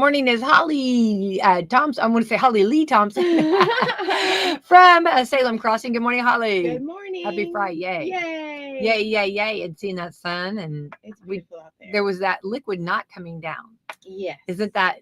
morning is Holly Thompson. I'm going to say Holly Lee Thompson from Salem Crossing. Good morning, Holly. Good morning. Happy Friday. Yay. Yay. Yay, yay, yay. And seeing that sun, and It's beautiful out there. there was that liquid not coming down. Yes. Isn't that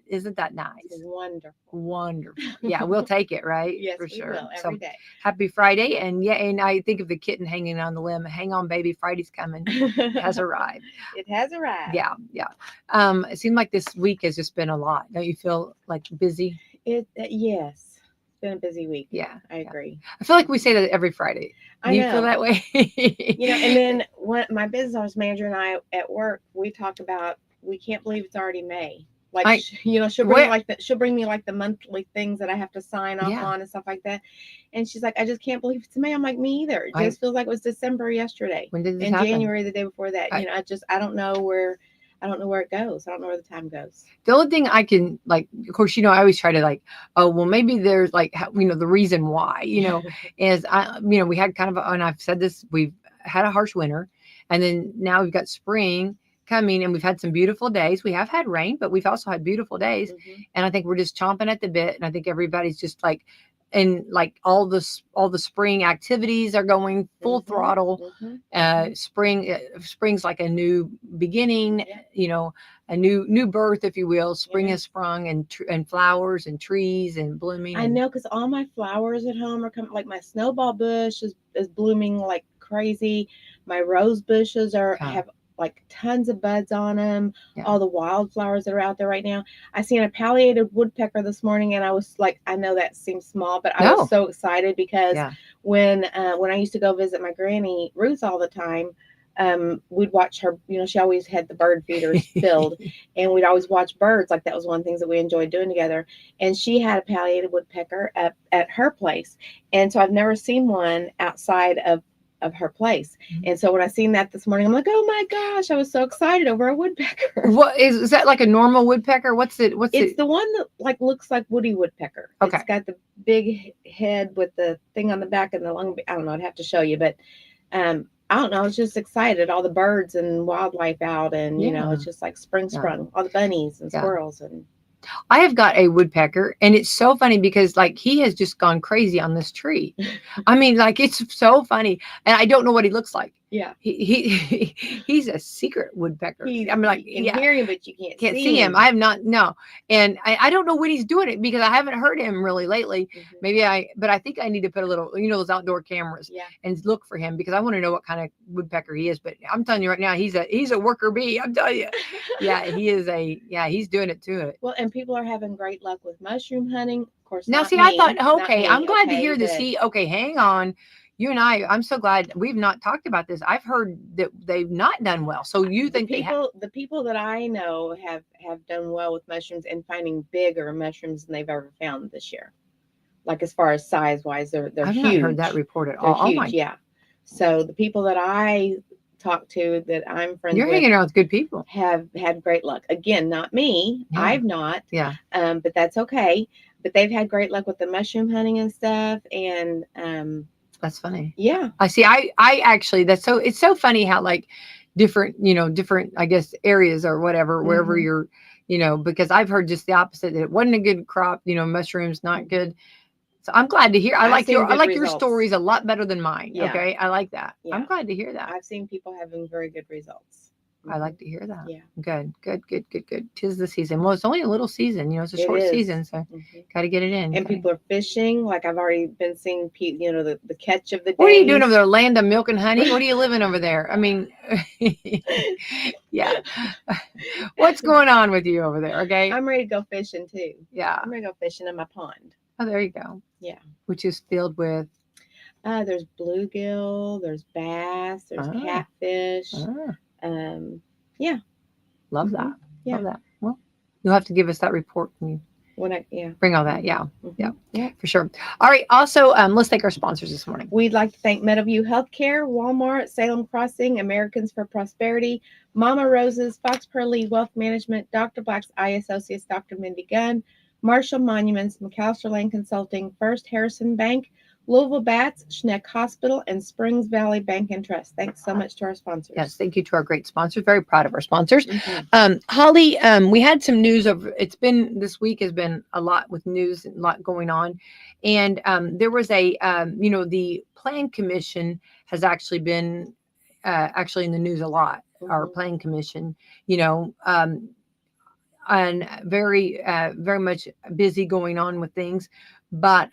nice? It's wonderful. Wonderful. Yeah, we'll take it, right? Yes, for we sure. will, every day. Happy Friday. And yeah, and I think of the kitten hanging on the limb. Hang on, baby. Friday's coming. It has arrived. It has arrived. Yeah, yeah. It seemed like this week has just been a lot. Don't you feel like busy? Yes. It's been a busy week. Yeah. I agree. I feel like we say that every Friday. I Do you know. feel that way? And then when my business office manager and I at work, we talk about, we can't believe it's already May. Like, she'll bring me like the monthly things that I have to sign off on and stuff like that. And she's like, I just can't believe it's May. I'm like, me either. It just feels like it was December yesterday. When did this happen? January, the day before that. I don't know where it goes. I don't know where the time goes. The only thing I can, like, of course, I always try to like, oh, well, maybe there's like, the reason why, is we had kind of, and I've said this, we've had a harsh winter, and then now we've got spring coming, and we've had some beautiful days. We have had rain, but we've also had beautiful days. Mm-hmm. And I think we're just chomping at the bit. And I think everybody's just like, and like all the spring activities are going full throttle. Mm-hmm. Spring's like a new beginning, a new birth, if you will. Spring has sprung, and flowers and trees and blooming. I know, because all my flowers at home are coming. Like my snowball bush is blooming like crazy. My rose bushes have like tons of buds on them. All the wildflowers that are out there right now. I seen a palliated woodpecker this morning, and I was like, I know that seems small, but I was so excited because when I used to go visit my granny Ruth all the time, we'd watch her. She always had the bird feeders filled, and we'd always watch birds. Like that was one of the things that we enjoyed doing together. And she had a palliated woodpecker at her place, and so I've never seen one outside of her place. And so when I seen that this morning, I'm like, oh my gosh, I was so excited over a woodpecker. What is that, like a normal woodpecker? It's the one that like looks like Woody Woodpecker. Okay. It's got the big head with the thing on the back and the long, I don't know, I'd have to show you, but I don't know, I was just excited. All the birds and wildlife out, and it's just like spring sprung. All the bunnies and squirrels. And I have got a woodpecker, and it's so funny because like he has just gone crazy on this tree. I mean, like, it's so funny, and I don't know what he looks like. Yeah, he's a secret woodpecker. I'm like, you can hear him, but you can't see him. I have not and I don't know when he's doing it because I haven't heard him really lately. Mm-hmm. But I think I need to put a little, those outdoor cameras, and look for him, because I want to know what kind of woodpecker he is. But I'm telling you right now, he's a worker bee. I'm telling you, he's doing it to it. Well, and people are having great luck with mushroom hunting. Of course. Now, see, I thought, okay, I'm glad to hear this. Okay, hang on. You and I'm so glad we've not talked about this. I've heard that they've not done well. So you think the people that I know have done well with mushrooms and finding bigger mushrooms than they've ever found this year. Like as far as size wise, they're I've huge. Not heard that report at all. Huge, yeah. So the people that I talk to, that I'm friends with, you're hanging around with good people, have had great luck. Again, not me. Yeah. I've not. Yeah. But that's okay. But they've had great luck with the mushroom hunting and stuff. And that's funny. Yeah. I see. I actually, it's so funny how like different, I guess, areas or whatever, wherever you're, because I've heard just the opposite, that it wasn't a good crop, mushrooms, not good. So I'm glad to hear. I like your stories a lot better than mine. Yeah. Okay. I like that. Yeah. I'm glad to hear that. I've seen people having very good results. I like to hear that. Yeah. Good. 'Tis the season. Well, it's only a little season, it's a short season, so got to get it in. And people are fishing. Like I've already been seeing, the catch of the day. What are you doing over there? Land of milk and honey? What are you living over there? I mean, yeah. What's going on with you over there? Okay. I'm ready to go fishing too. Yeah. I'm ready to go fishing in my pond. Oh, there you go. Yeah. Which is filled with? There's bluegill, there's bass, there's catfish. Yeah. Love that. Yeah. Love that. Well, you'll have to give us that report when you bring all that. Yeah. Yeah, for sure. All right. Also, let's thank our sponsors this morning. We'd like to thank Meadowview Healthcare, Walmart, Salem Crossing, Americans for Prosperity, Mama Rose's, Fox Pearly Wealth Management, Dr. Black's Eye Associates, Dr. Mindy Gunn, Marshall Monuments, McAllister Lane Consulting, First Harrison Bank, Louisville Bats, Schneck Hospital, and Springs Valley Bank and Trust. Thanks so much to our sponsors. Yes, thank you to our great sponsors. Very proud of our sponsors. Mm-hmm. Holly, we had some news this week has been a lot with news and a lot going on. And there was the Plan Commission has actually been in the news a lot. Mm-hmm. Our Plan Commission, and very much busy going on with things. But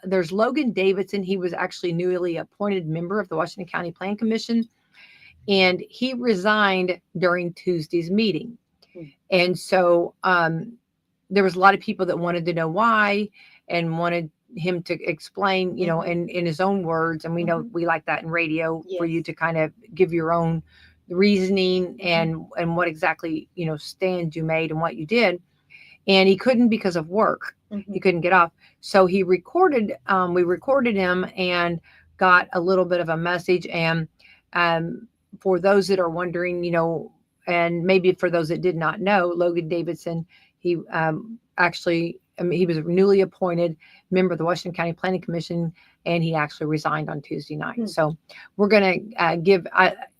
there's Logan Davidson. He was actually newly appointed member of the Washington County Plan Commission, and he resigned during Tuesday's meeting. And so there was a lot of people that wanted to know why and wanted him to explain, in his own words. And we know we like that in radio, yes, for you to kind of give your own reasoning and what exactly, stand you made and what you did. And he couldn't because of work. He couldn't get off. So we recorded him and got a little bit of a message. And for those that are wondering, and maybe for those that did not know, Logan Davidson, he he was a newly appointed member of the Washington County Planning Commission, and he actually resigned on Tuesday night. So we're going to give,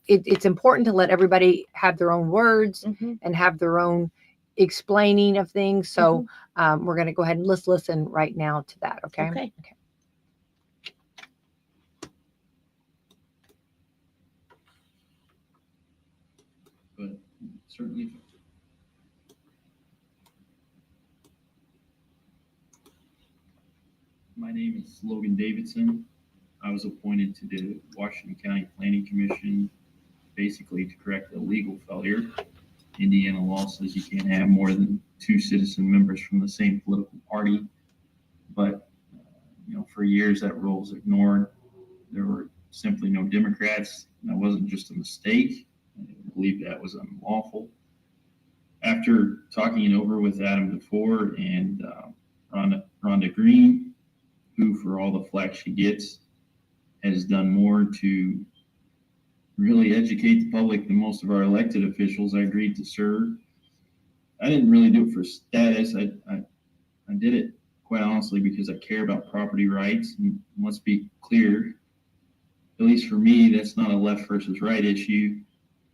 it's important to let everybody have their own words and have their own explaining of things. So we're going to go ahead and let's listen right now to that. Okay. But certainly, my name is Logan Davidson. I was appointed to the Washington County Planning Commission basically to correct a legal failure. Indiana law says you can't have more than 2 citizen members from the same political party. But, for years that rule was ignored. There were simply no Democrats. And that wasn't just a mistake. I believe that was unlawful. After talking it over with Adam DeFore and Rhonda Green, who, for all the flack she gets, has done more to really educate the public than most of our elected officials, I agreed to serve. I didn't really do it for status. I did it, quite honestly, because I care about property rights. And let's be clear, at least for me, that's not a left versus right issue.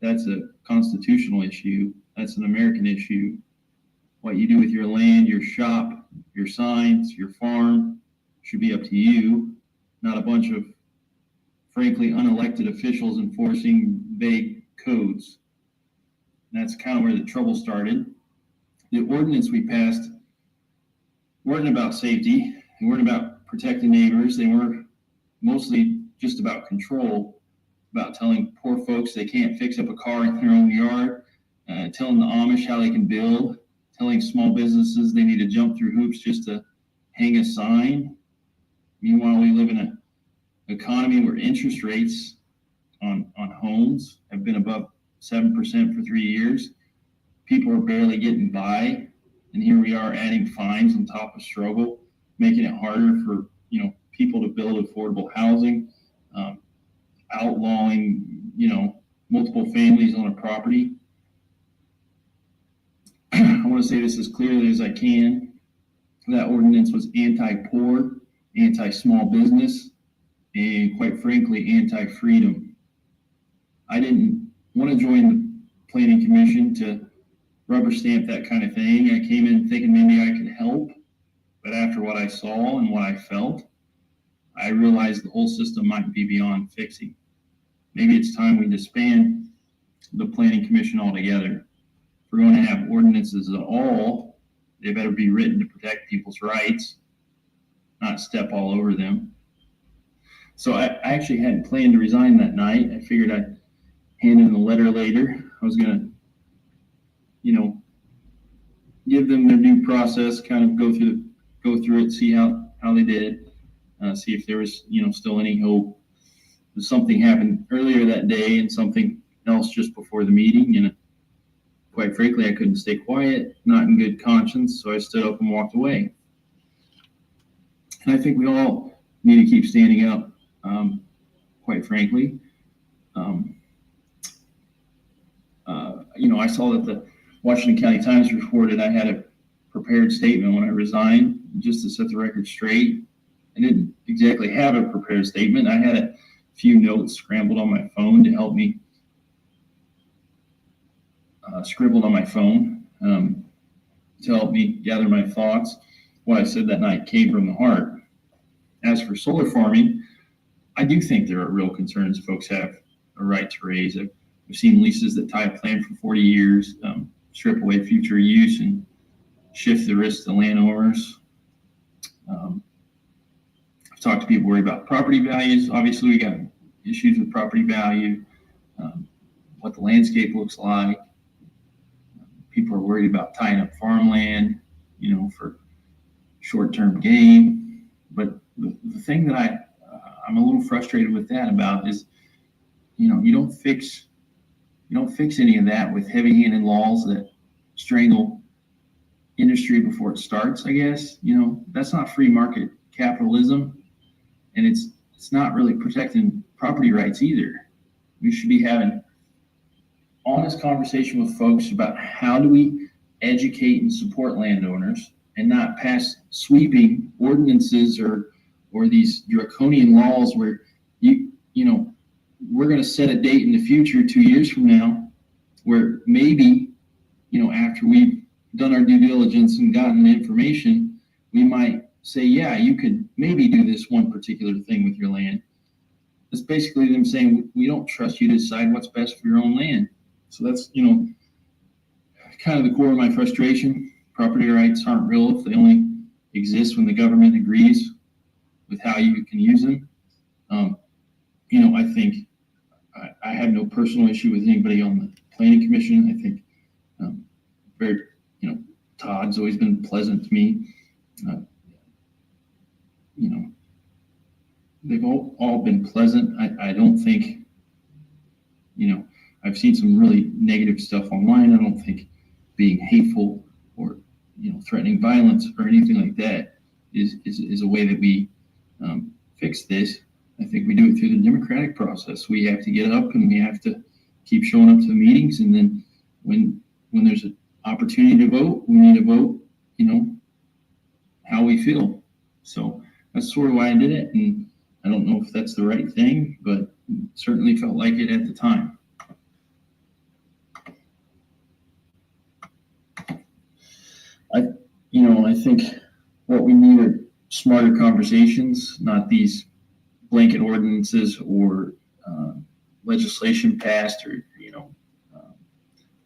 That's a constitutional issue. That's an American issue. What you do with your land, your shop, your signs, your farm should be up to you, not a bunch of, frankly, unelected officials enforcing vague codes. And that's kind of where the trouble started. The ordinance we passed weren't about safety. They weren't about protecting neighbors. They were mostly just about control, about telling poor folks they can't fix up a car in their own yard, telling the Amish how they can build, telling small businesses they need to jump through hoops just to hang a sign. Meanwhile, we live in an economy where interest rates on homes have been above 7% for 3 years. People are barely getting by, and here we are adding fines on top of struggle, making it harder for people to build affordable housing, outlawing multiple families on a property. I want to say this as clearly as I can. That ordinance was anti-poor, anti-small business, and quite frankly, anti-freedom. I didn't want to join the Planning Commission to rubber stamp that kind of thing. I came in thinking maybe I could help, but after what I saw and what I felt, I realized the whole system might be beyond fixing. Maybe it's time we disband the Planning Commission altogether. If we're going to have ordinances at all, they better be written to protect people's rights, not step all over them. So I actually hadn't planned to resign that night. I figured I'd hand in the letter later. I was going to, give them their due process, kind of go through it, see how they did, see if there was, still any hope. Something happened earlier that day and something else just before the meeting. And quite frankly, I couldn't stay quiet, not in good conscience. So I stood up and walked away. And I think we all need to keep standing up, quite frankly. I saw that the Washington County Times reported I had a prepared statement when I resigned, just to set the record straight. didn't exactly have a prepared statement. I had a few notes scrambled on my phone to help me, scribbled on my phone to help me gather my thoughts. What I said that night came from the heart. As for solar farming, I do think there are real concerns folks have a right to raise. I've seen leases that tie a plan for 40 years, strip away future use and shift the risk to landowners. I've talked to people worried about property values. Obviously, we got issues with property value, what the landscape looks like. People are worried about tying up farmland, for short-term gain. But the thing that I'm a little frustrated with that about is, you don't fix any of that with heavy-handed laws that strangle industry before it starts, I guess. That's not free market capitalism, and it's not really protecting property rights either. We should be having honest conversation with folks about how do we educate and support landowners and not pass sweeping ordinances or these draconian laws where we're going to set a date in the future 2 years from now where maybe, after we've done our due diligence and gotten the information, we might say, yeah, you could maybe do this one particular thing with your land. It's basically them saying, we don't trust you to decide what's best for your own land. So that's, kind of the core of my frustration. Property rights aren't real if they only exist when the government agrees with how you can use them. I think I have no personal issue with anybody on the planning commission. I think Todd's always been pleasant to me. They've all been pleasant. I don't think, I've seen some really negative stuff online. I don't think being hateful or, threatening violence or anything like that is a way that we fix this. I think we do it through the democratic process. We have to get up and we have to keep showing up to the meetings. And then when there's an opportunity to vote, we need to vote, how we feel. So that's sort of why I did it. And I don't know if that's the right thing, but certainly felt like it at the time. I think what we need are smarter conversations, not these blanket ordinances or legislation passed or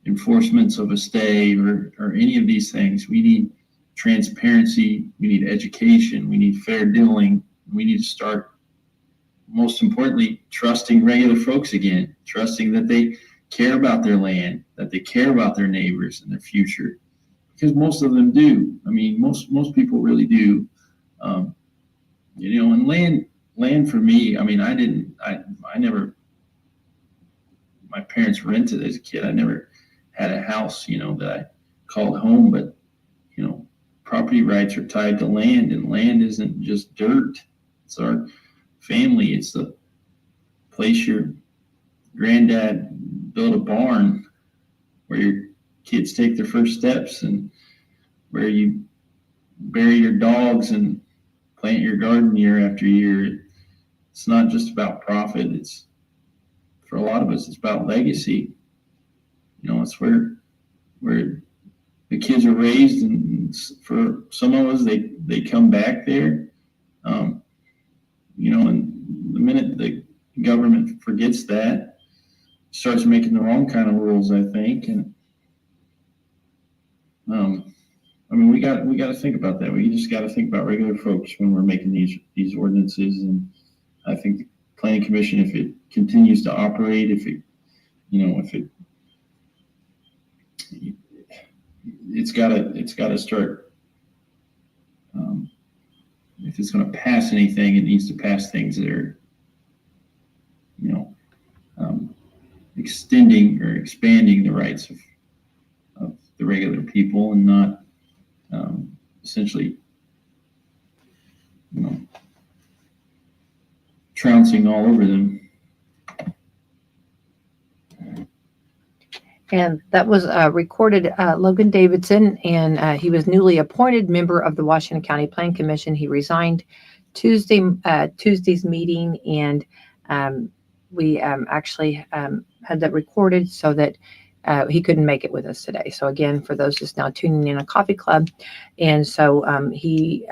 enforcements of a stay or any of these things. We need transparency, we need education, we need fair dealing. We need to start, most importantly, trusting regular folks again, trusting that they care about their land, that they care about their neighbors and their future, because most of them do. I mean, most people really do. And land for me, I mean, I never, my parents rented as a kid. I never had a house, that I called home, but, property rights are tied to land, and land isn't just dirt. It's our family. It's the place your granddad built a barn where your kids take their first steps and where you bury your dogs and plant your garden year after year. It's not just about profit. It's, for a lot of us, it's about legacy. It's where the kids are raised, and for some of us, they come back there. And the minute the government forgets that, starts making the wrong kind of rules, I think. And we got to think about that. We just got to think about regular folks when we're making these ordinances. And I think the Planning Commission, if it continues to operate, it's got to start. If it's going to pass anything, it needs to pass things that are, extending or expanding the rights of the regular people, and not essentially, trouncing all over them. And that was recorded Logan Davidson, and he was newly appointed member of the Washington County Plan Commission. He resigned Tuesday's meeting, and we actually had that recorded so that he couldn't make it with us today. So again, for those just now tuning in, a coffee club, and so he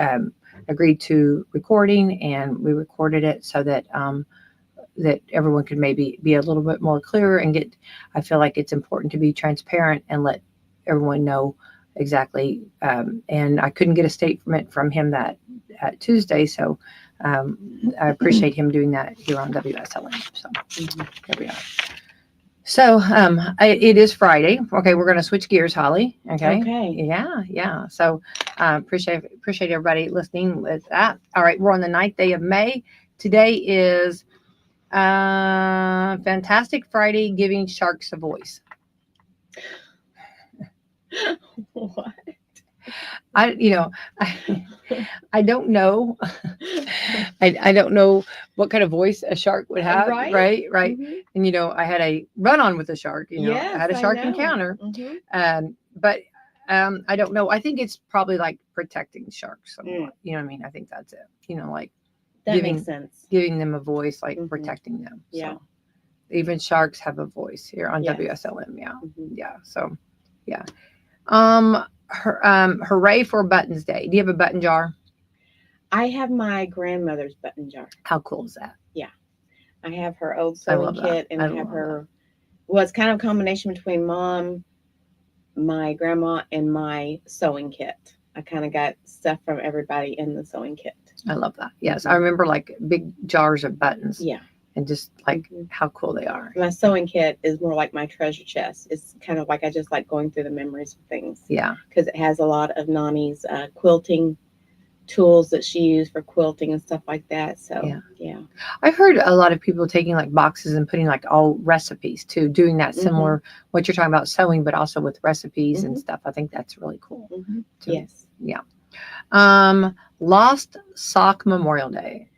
agreed to recording, and we recorded it so that that everyone could maybe be a little bit more clearer and get. I feel like it's important to be transparent and let everyone know exactly. And I couldn't get a statement from him that Tuesday, so I appreciate him doing that here on WSLM. So there we are. So it is Friday. Okay, we're going to switch gears, Holly. Okay. Yeah. So appreciate everybody listening with that. All right, we're on the 9th day of May. Today is Fantastic Friday, giving sharks a voice. What? I don't know. I don't know what kind of voice a shark would have. Right. Mm-hmm. And I had a run on with a shark. Yes, I had a shark encounter. Mm-hmm. But I don't know. I think it's probably like protecting sharks somewhat. You know what I mean? I think that's it. Like that makes sense. Giving them a voice, like Mm-hmm. protecting them. Yeah. So even sharks have a voice here on Yes. WSLM. Yeah. Mm-hmm. Yeah. So yeah. Hooray for Buttons Day. Do you have a button jar? I have my grandmother's button jar. How cool is that? Yeah. I have her old sewing kit, and I have her. Well, it's kind of a combination between Mom, my grandma, and my sewing kit. I kind of got stuff from everybody in the sewing kit. I love that. Yes. I remember like big jars of buttons. Yeah. And just like how cool they are. My sewing kit is more like my treasure chest. It's kind of like I just like going through the memories of things. Yeah. Because it has a lot of Nani's quilting tools that she used for quilting and stuff like that. So yeah. I've heard a lot of people taking like boxes and putting like all recipes too, doing that similar what you're talking about sewing, but also with recipes and stuff. I think that's really cool. Yes. Yeah. Lost Sock Memorial Day.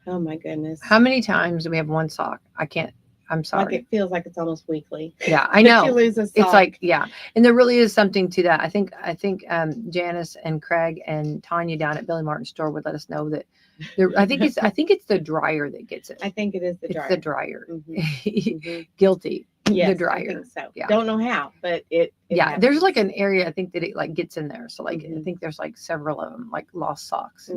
Oh my goodness. How many times do we have one sock? I'm sorry. Like it feels like it's almost weekly. Yeah, I know. You lose a sock. It's like, yeah. And there really is something to that. I think Janice and Craig and Tanya down at Billy Martin's store would let us know that I think it's the dryer that gets it. I think it is the dryer. It's the dryer. Mm-hmm. Guilty. Yes, the dryer. I think so. Yeah. Don't know how, but it happens. There's like an area I think that it like gets in there. So like I think there's like several of them, like lost socks,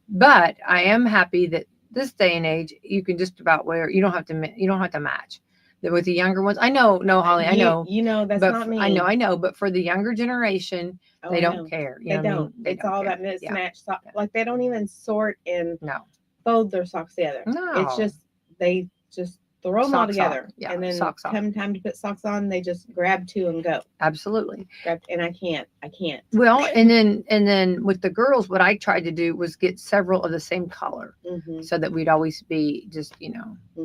but I am happy that this day and age you can just about wear. You don't have to match. With the younger ones, I know, no, Holly, I know. That's not me. I know, but for the younger generation, they don't care. They don't. It's all that mismatched socks. Like they don't even sort and fold their socks together. No. It's just they just throw them all together. Yeah, and then socks come time to put socks on, they just grab two and go. Absolutely. And I can't. Well, and then with the girls, what I tried to do was get several of the same color, so that we'd always be just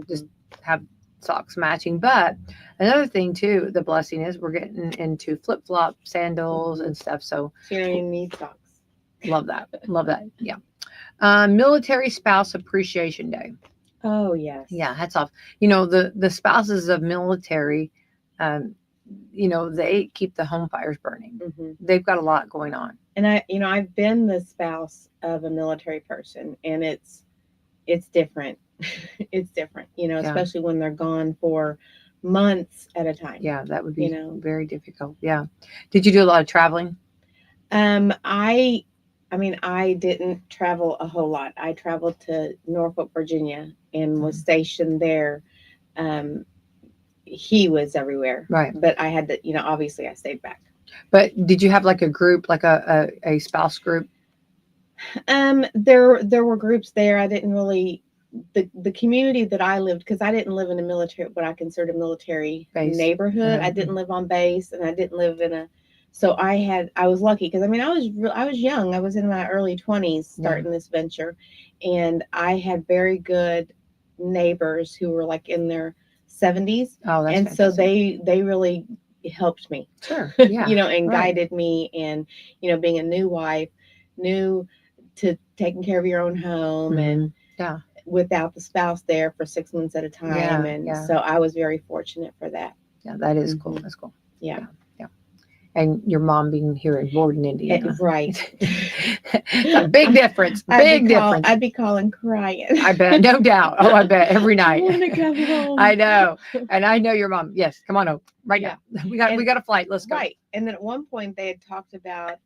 just have socks matching. But another thing too, the blessing is we're getting into flip flop sandals and stuff. So you don't even need socks. Love that. Yeah. Military Spouse Appreciation Day. Oh yes. Yeah, hats off. The spouses of military, they keep the home fires burning. They've got a lot going on. And I've been the spouse of a military person, and it's different. It's different, especially when they're gone for months at a time. Yeah, that would be very difficult. Yeah. Did you do a lot of traveling? I didn't travel a whole lot. I traveled to Norfolk, Virginia, and was stationed there. He was everywhere. Right. But I had to, obviously I stayed back. But did you have like a group, like a spouse group? There were groups there. I didn't really, the community that I lived, because I didn't live in a military, what I considered a military neighborhood. I didn't live on base, and I didn't live in so I was lucky because I was young. I was in my early 20s starting this venture, and I had very good neighbors who were like in their 70s. Oh, that's and fantastic. So they really helped me. Sure. Yeah. And guided me, and being a new wife, new to taking care of your own home and without the spouse there for 6 months at a time. So I was very fortunate for that. Yeah, that is cool. That's cool. Yeah. and your mom being here in Borden, Indiana. Right. It's a big difference. Big difference. I'd be calling crying. I bet, no doubt. Oh, I bet every night. I want to come home. I know, and I know your mom. Yes, come on home right now. We got a flight. Let's go. Right, and then at one point they had talked about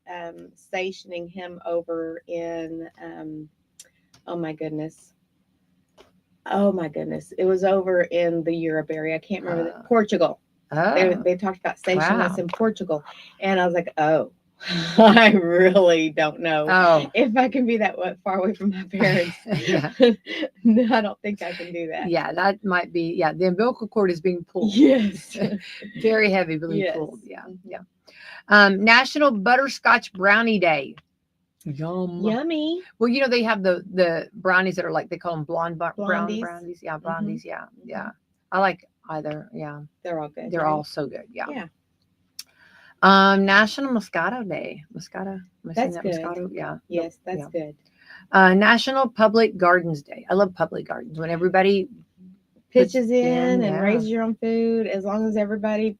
stationing him over in. Oh my goodness. It was over in the Europe area. I can't remember. Portugal. Oh, They talked about stationing us in Portugal. And I was like, oh, I really don't know if I can be that far away from my parents. No, I don't think I can do that. Yeah, that might be. Yeah, the umbilical cord is being pulled. Yes. Very heavy being pulled. Yeah, yeah. National Butterscotch Brownie Day. Yummy. Well, you know, they have the brownies that are like, they call them brown brownies. Yeah, blondies. Mm-hmm. Yeah. I like either. Yeah. They're all good. They're all so good. Yeah. Yeah. National Moscato Day. Moscato. That's good. Moscato? Yeah. Yes, that's good. National Public Gardens Day. I love public gardens. When everybody pitches in and raises your own food, as long as everybody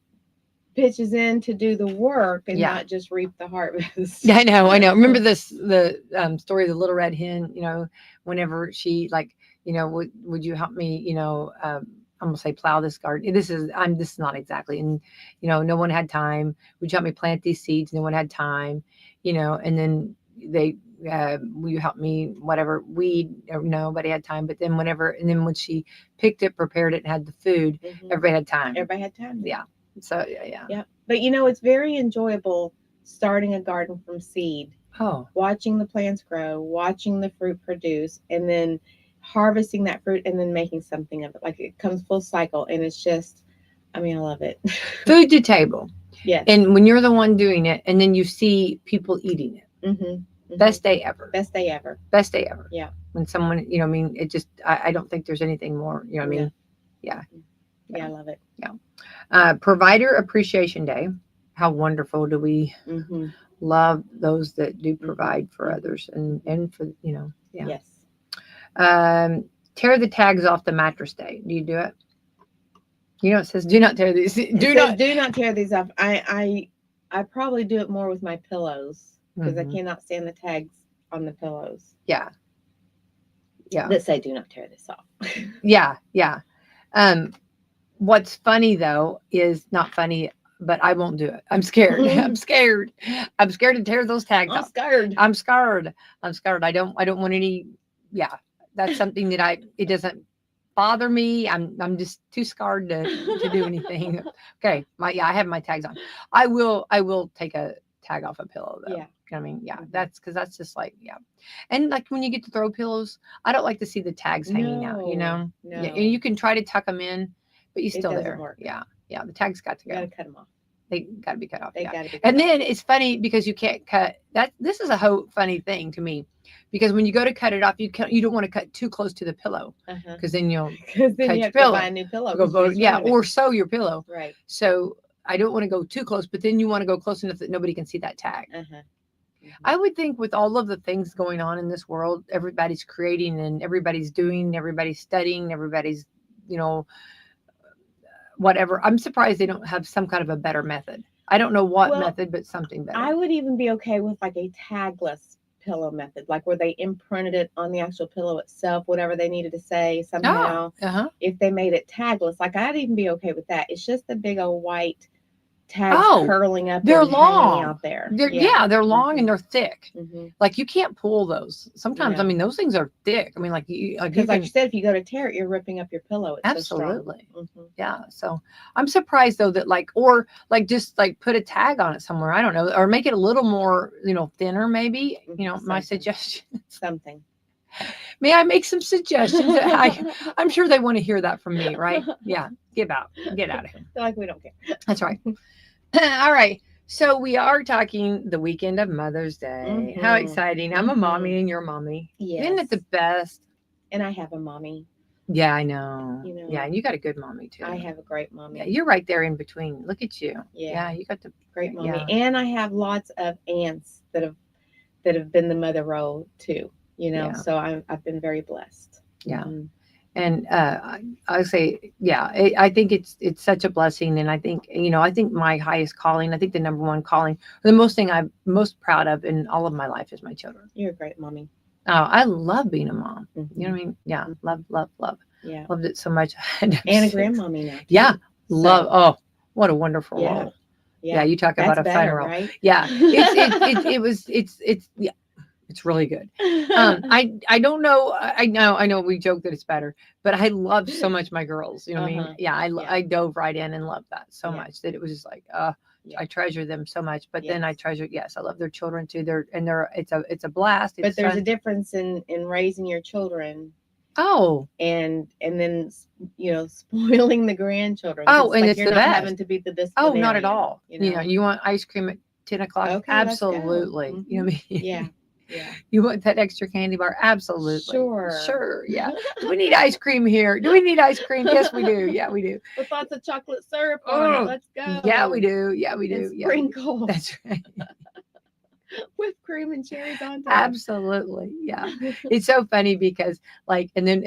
pitches in to do the work and not just reap the harvest. Yeah, I know. Remember the story of the little red hen, you know, whenever she like, you know, would you help me, you know, I'm gonna say plow this garden. This is not exactly. And, you know, no one had time. Would you help me plant these seeds? No one had time, you know, and then will you help me, whatever, weed, or nobody had time. But then when she picked it, prepared it, and had the food, everybody had time. Yeah. So yeah. But you know, it's very enjoyable starting a garden from seed. Watching the plants grow, watching the fruit produce, and then harvesting that fruit and then making something of it. Like, it comes full cycle, and it's just, I mean, I love it. Food to table. Yes. And when you're the one doing it, and then you see people eating it. Best day ever. Best day ever. Best day ever. Yeah. When someone, you know, I mean, it just, I don't think there's anything more, you know what I mean? Yeah. Yeah, I love it. Yeah. Provider Appreciation Day. How wonderful do we love those that do provide for others and for, you know, Yes. Tear the tags off the mattress day. Do you do it? You know, it says do not tear these. Do not tear these off. I probably do it more with my pillows because I cannot stand the tags on the pillows. Yeah. That say do not tear this off. Yeah. What's funny though is not funny, but I won't do it. I'm scared. I'm scared to tear those tags off. I'm scared. I don't want any. Yeah, that's something that it doesn't bother me. I'm just too scared to do anything. Okay. I have my tags on. I will take a tag off a pillow though. Yeah. I mean, that's because that's just like, and like when you get to throw pillows, I don't like to see the tags hanging out, you know. No. Yeah, and you can try to tuck them in, but you still there. Work. Yeah, the tags got to go. You gotta cut them off. They got to be cut off. They gotta be cut and off. then it's funny because you can't cut that. This is a funny thing to me, because when you go to cut it off, you don't want to cut too close to the pillow, because then you have to buy a new pillow. Or sew your pillow. Right. So I don't want to go too close, but then you want to go close enough that nobody can see that tag. I would think with all of the things going on in this world, everybody's creating and everybody's doing, everybody's studying, everybody's, you know, whatever. I'm surprised they don't have some kind of a better method. I don't know what method, but something better. I would even be okay with like a tagless pillow method, like where they imprinted it on the actual pillow itself, whatever they needed to say somehow. If they made it tagless, like I'd even be okay with that. It's just the big old white tags curling up. They're long out there. They're long and they're thick. Like you can't pull those. Sometimes I mean those things are thick. I mean like you said, if you go to tear it, you're ripping up your pillow. It's absolutely. So strong. Yeah. So I'm surprised though that just put a tag on it somewhere. I don't know, or make it a little more, you know, thinner maybe. You know, my suggestion. Something. May I make some suggestions? I'm sure they want to hear that from me, right? Yeah. Get out of here. They're like, we don't care. That's right. All right. So we are talking the weekend of Mother's Day. How exciting. I'm a mommy and you're a mommy. Yes. Isn't it the best? And I have a mommy. Yeah, I know. You know. Yeah, and you got a good mommy too. I have a great mommy. Yeah, you're right there in between. Look at you. Yeah, you got the great mommy. Yeah. And I have lots of aunts that have been the mother role too. You know, so I've been very blessed. Yeah. And I say, yeah, I think it's such a blessing. And I think, I think my highest calling, I think the number one calling, the most thing I'm most proud of in all of my life is my children. You're a great mommy. Oh, I love being a mom. Mm-hmm. You know what I mean? Yeah. Love, love, love. Yeah. Loved it so much. And a grandmommy now. Too. Yeah. So, Love. Oh, what a wonderful yeah. role. Yeah. Yeah. You talk That's about a better, fun role. right? Yeah. It's really good. I don't know. I know we joke that it's better, but I love so much my girls. You know what I mean? Yeah. I dove right in and loved that so much that it was just like, I treasure them so much. But then I treasure, I love their children too. It's a blast. But there's a difference in raising your children. Oh. And then spoiling the grandchildren. Oh, and it's you're the not best. having to be the disciplinarian. Oh, not at all. You want ice cream at 10 o'clock? Okay, absolutely. Mm-hmm. You know what I mean? Yeah. Yeah. You want that extra candy bar? Absolutely. Sure. Yeah. Do we need ice cream here? Do we need ice cream? Yes, we do. Yeah, we do. With lots of chocolate syrup on it. Let's go. Yeah, we do. Yeah, we do. And sprinkles. That's right. Whipped cream and cherries on top. Absolutely. Yeah. It's so funny because and then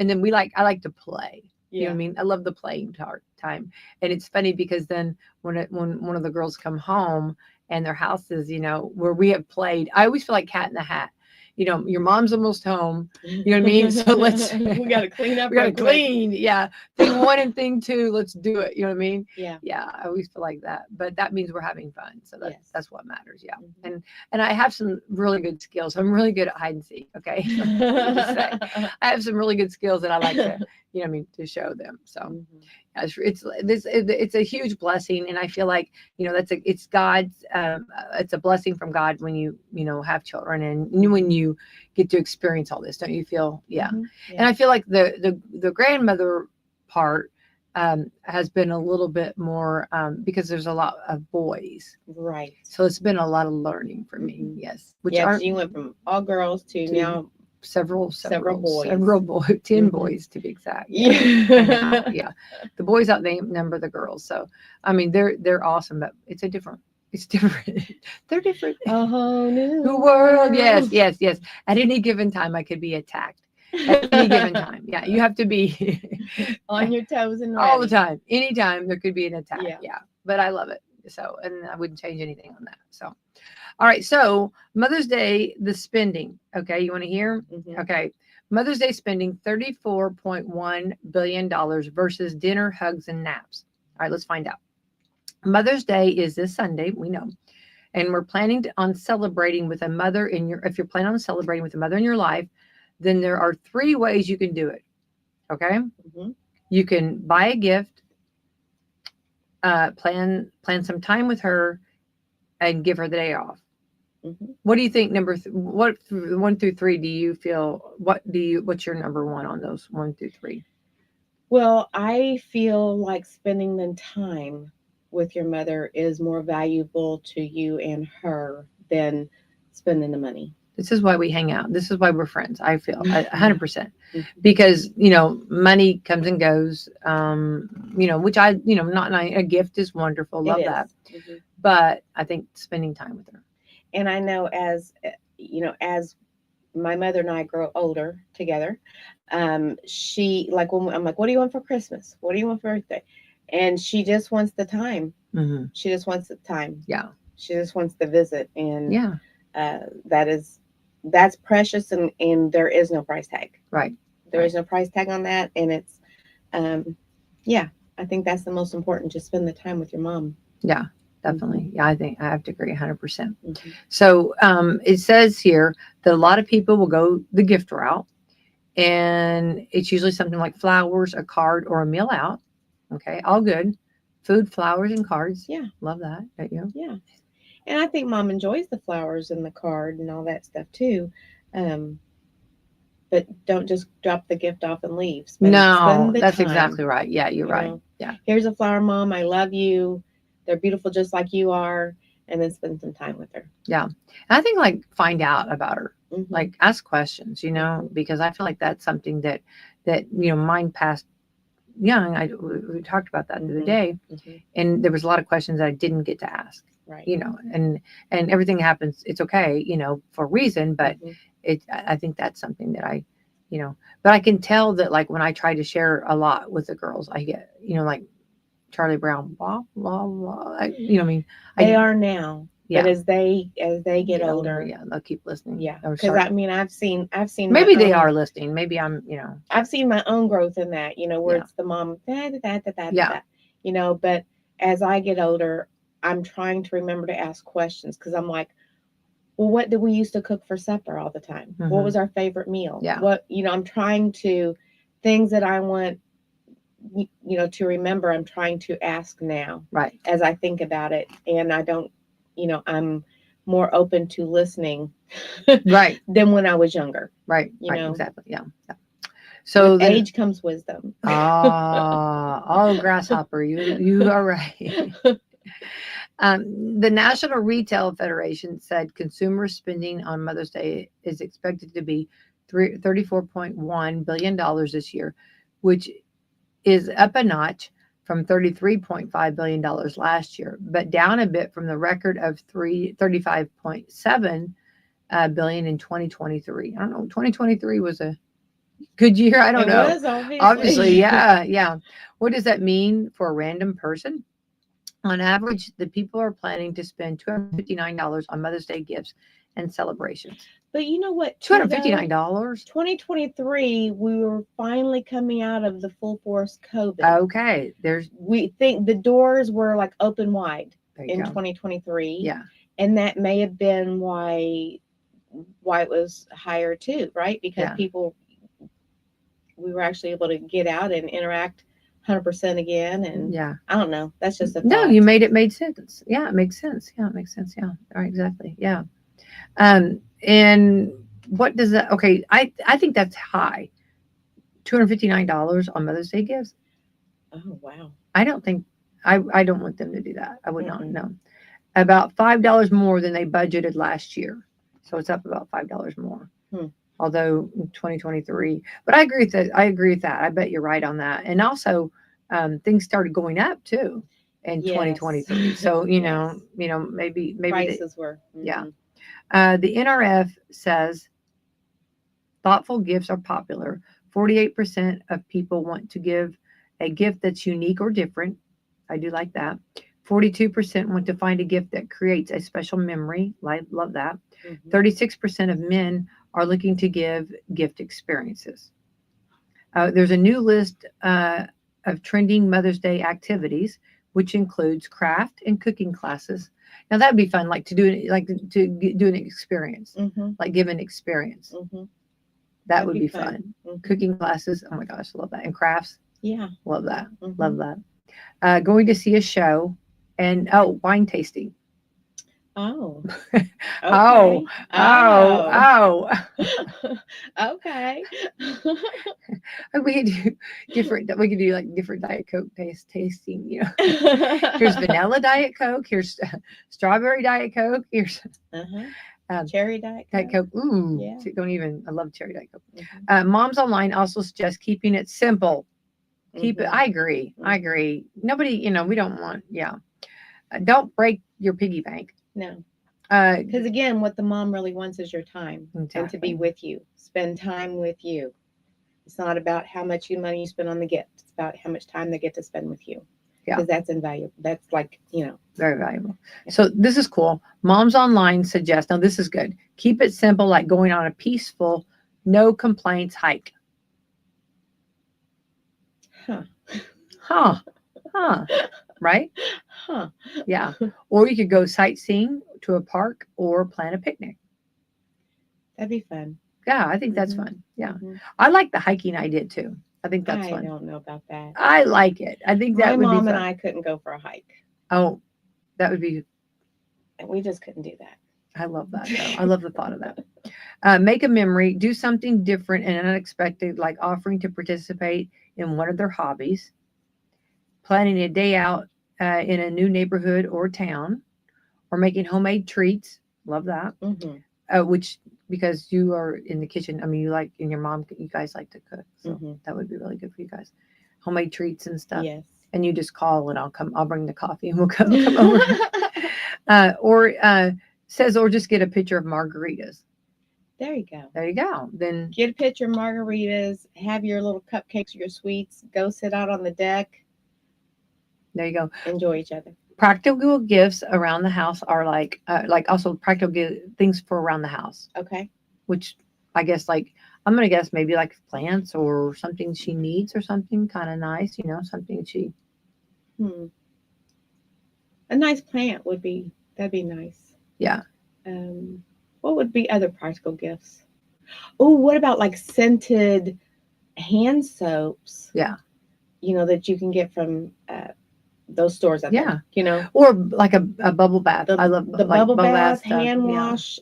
I like to play. You know what I mean? I love the playing time. And it's funny because then when one of the girls come home and their house is, where we have played, I always feel like Cat in the Hat. Your mom's almost home. You know what I mean? So we got to clean up. We got to clean. Yeah. Thing one and thing two, let's do it. You know what I mean? Yeah. Yeah. I always feel like that, but that means we're having fun. So that's what matters. Yeah. Mm-hmm. And I have some really good skills. I'm really good at hide and seek. Okay. I have some really good skills that I like to, to show them. So it's a huge blessing. And I feel like, it's God's, it's a blessing from God when you have children and when you get to experience all this, don't you feel? Yeah. Mm-hmm. Yeah. And I feel like the grandmother part has been a little bit more because there's a lot of boys. Right. So it's been a lot of learning for me. Mm-hmm. Yes. You went from all girls to now several boys. 10 mm-hmm. boys to be exact. Yeah. Yeah. The boys outnumber the girls. So, I mean, they're awesome, but it's different. They're different. A whole new world. Yes. At any given time, I could be attacked. At any given time. Yeah. You have to be on your toes and all the time. Anytime there could be an attack. Yeah. But I love it. So, and I wouldn't change anything on that. So, all right. So Mother's Day, the spending. Okay. You want to hear? Mm-hmm. Okay. Mother's Day spending $34.1 billion versus dinner, hugs, and naps. All right. Let's find out. Mother's Day is this Sunday. We know. And we're planning on celebrating with a mother if you're planning on celebrating with a mother in your life, then there are 3 ways you can do it. Okay. Mm-hmm. You can buy a gift, plan some time with her, and give her the day off. Mm-hmm. What do you think? What 1 through 3 do you feel? What's your number 1 on those 1 through 3? Well, I feel like spending the time with your mother is more valuable to you and her than spending the money. This is why we hang out. This is why we're friends. I feel 100% because, money comes and goes, which not a gift is wonderful. Love that. Mm-hmm. But I think spending time with her. And I know as my mother and I grow older together, she when I'm like, what do you want for Christmas? What do you want for birthday? And she just wants the time. Mm-hmm. She just wants the time. Yeah. She just wants the visit. And that's precious. And there is no price tag. Right. There is no price tag on that. And it's, I think that's the most important. Just spend the time with your mom. Yeah, definitely. Mm-hmm. Yeah, I think I have to agree 100%. Mm-hmm. So it says here that a lot of people will go the gift route. And it's usually something like flowers, a card, or a meal out. Okay, all good. Food, flowers, and cards. Yeah. Love that. Don't you? Yeah. And I think Mom enjoys the flowers and the card and all that stuff too. But don't just drop the gift off and leave. Spend that's time. Exactly right. Yeah, you're right. Yeah. Here's a flower, Mom. I love you. They're beautiful just like you are. And then spend some time with her. Yeah. And I think find out about her. Mm-hmm. Ask questions, because I feel like that's something that mine passed young. We talked about that the other day. Mm-hmm. And there was a lot of questions that I didn't get to ask. Right. And everything happens. It's okay, for a reason, but mm-hmm. I think that's something that I but I can tell that like when I try to share a lot with the girls, I get, like Charlie Brown, blah, blah, blah. I mean, They are now. Yeah. But as they get older, yeah, they'll keep listening. Yeah. Or Because start- I mean, I've seen maybe my they own- are listening. Maybe I'm, I've seen my own growth in that, where Yeah. it's the mom, da, da, da, da, da, Yeah. da, but as I get older, I'm trying to remember to ask questions because I'm like, well, what did we used to cook for supper all the time? Mhm. What was our favorite meal? Yeah. What, I'm trying to, things that I want, to remember, I'm trying to ask now right. as I think about it. And I don't, I'm more open to listening Right. than when I was younger. Right. You right. know. Exactly. Yeah. So With then, age comes wisdom. grasshopper, you are right. The National Retail Federation said consumer spending on Mother's Day is expected to be $34.1 billion this year, which is up a notch from $33.5 billion last year, but down a bit from the record of $35.7 billion in 2023. I don't know. 2023 was a good year. I don't know. It was, Obviously, yeah. What does that mean for a random person? On average, the people are planning to spend $259 on Mother's Day gifts and celebrations. But you know what? $259? 2023, we were finally coming out of the full force COVID. Okay. We think the doors were like open wide in go. 2023. Yeah. And that may have been why it was higher too, right? Because we were actually able to get out and interact 100% again. And I don't know. That's just a thought. No, you made sense. Yeah, it makes sense. Yeah, it makes sense. Yeah. All right, exactly. Yeah. And what does that, okay, I think that's high. $259 on Mother's Day gifts. Oh, wow. I don't think, I don't want them to do that. I would not know. About $5 more than they budgeted last year. So it's up about $5 more. Although 2023, but I agree with that. I bet you're right on that. And also, things started going up too in 2023. So maybe prices were. Yeah. The NRF says thoughtful gifts are popular. 48% of people want to give a gift that's unique or different. I do like that. 42% want to find a gift that creates a special memory. I love that. 36% of men are looking to give gift experiences. There's a new list of trending Mother's Day activities, which includes craft and cooking classes. Now that'd be fun, like to do an experience, like give an experience. That would be fun. Cooking classes. Oh my gosh, I love that. And crafts. Yeah, love that. Love that. Going to see a show, and wine tasting. Oh. Okay. Oh. Okay. We could do different. We could do like different Diet Coke tasting. Here's vanilla Diet Coke. Here's strawberry Diet Coke. Here's cherry Diet Coke. Ooh, yeah. I love cherry Diet Coke. Moms Online also suggest keeping it simple. Keep it. I agree. Nobody. We don't want. Yeah. Don't break your piggy bank. No. Because again, what the mom really wants is your time and to be with you, spend time with you. It's not about how much money you spend on the gift. It's about how much time they get to spend with you. Yeah. Because that's invaluable. That's like, very valuable. Yeah. So this is cool. Moms Online suggest, now this is good. Keep it simple, like going on a peaceful, no complaints hike. Right? Yeah. Or you could go sightseeing to a park or plan a picnic. That'd be fun. Yeah, I think that's fun. Yeah. I like the hiking idea too. I think that's fun. I don't know about that. I like it. I think that would be fun. My mom and I couldn't go for a hike. Oh, that would be. We just couldn't do that. I love that though. I love the thought of that. Make a memory. Do something different and unexpected, like offering to participate in one of their hobbies. Planning a day out in a new neighborhood or town, or making homemade treats. Love that. Which, because you are in the kitchen, I mean, you guys like to cook. So that would be really good for you guys. Homemade treats and stuff. Yes. And you just call and I'll bring the coffee and we'll come over. Or just get a picture of margaritas. There you go. There you go. Then Get a pitcher of margaritas, have your little cupcakes, your sweets, go sit out on the deck. there you go. Enjoy each other. Practical gifts around the house are like also practical things for around the house, Okay. which I guess like I'm gonna guess maybe like plants or something she needs or something kind of nice, something she. A nice plant that'd be nice. Yeah. What would be other practical gifts? Oh, what about like scented hand soaps? Yeah. That you can get from those stores out there. Or like a bubble bath. I love the like bubble bath, stuff. hand wash,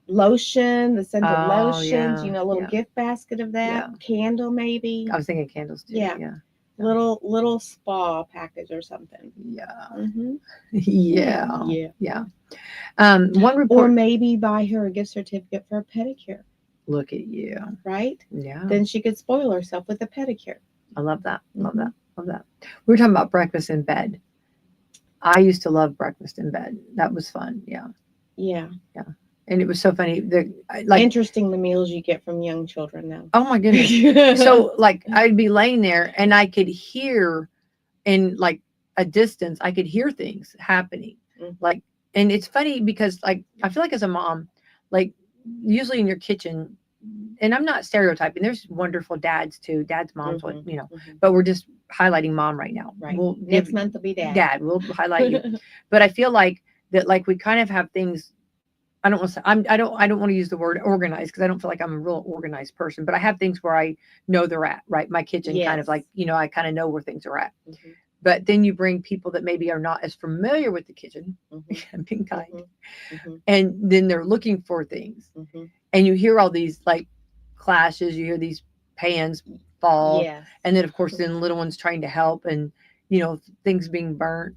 lotion, the scented lotions. Yeah. A little gift basket of that. Yeah. Candle maybe. I was thinking candles too. Yeah. Yeah. Little spa package or something. Yeah. Mm-hmm. Yeah. One report. Or maybe buy her a gift certificate for a pedicure. Look at you. Right? Yeah. Then she could spoil herself with a pedicure. I love that. Love that. Love that. We were talking about breakfast in bed. I used to love breakfast in bed. That was fun. Yeah. Yeah. Yeah. And it was so funny. Interesting the meals you get from young children now. Oh my goodness. So I'd be laying there and I could hear in like a distance, I could hear things happening. Mm-hmm. And it's funny because I feel like as a mom, usually in your kitchen, and I'm not stereotyping, there's wonderful dads too. Dads, moms, but we're just highlighting mom right now. Right. Next month will be dad. Dad, we'll highlight you. But I feel like that, we kind of have things. I don't want to say, I don't want to use the word organized because I don't feel like I'm a real organized person, but I have things where I know they're at, right? My kitchen kind of I kind of know where things are at. Mm-hmm. But then you bring people that maybe are not as familiar with the kitchen, I'm being kind, and then they're looking for things. And you hear all these clashes, you hear these pans fall, and then of course then little ones trying to help, and things being burnt,